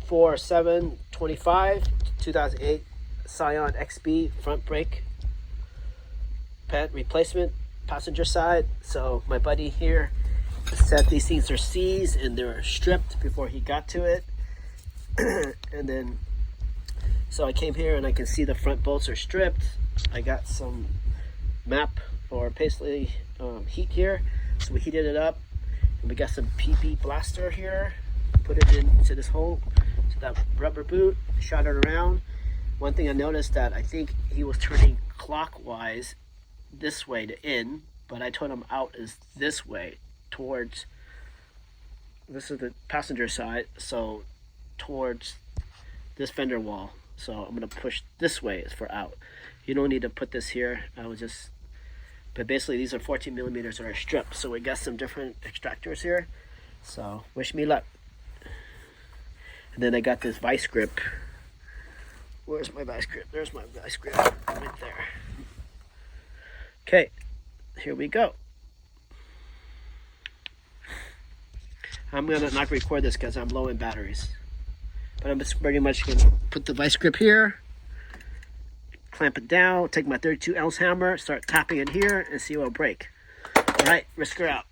4725 2008 Scion XB front brake pad replacement, passenger side. So my buddy here said these things are C's and they were stripped before he got to it. And then so I came here and I can see the front bolts are stripped. I got some map or basically heat here, so we heated it up, and we got some PP blaster here, put it into this hole, so that rubber boot, shot it around. One thing I noticed that I think he was turning clockwise this way to in, but I told him out is this way towards, this is the passenger side, so towards this fender wall. So I'm gonna push this way for out. You don't need to put this here. I was just, but basically these are 14 millimeters that are stripped. So we got some different extractors here. So wish me luck. And then I got this vice grip. Where's my vice grip? There's my vice grip right there. Okay, here we go. I'm gonna not record this because I'm low in batteries. But I'm just pretty much gonna put the vice grip here, clamp it down, take my 32 ounce hammer, start tapping it here and see what will break. All right, Risker out.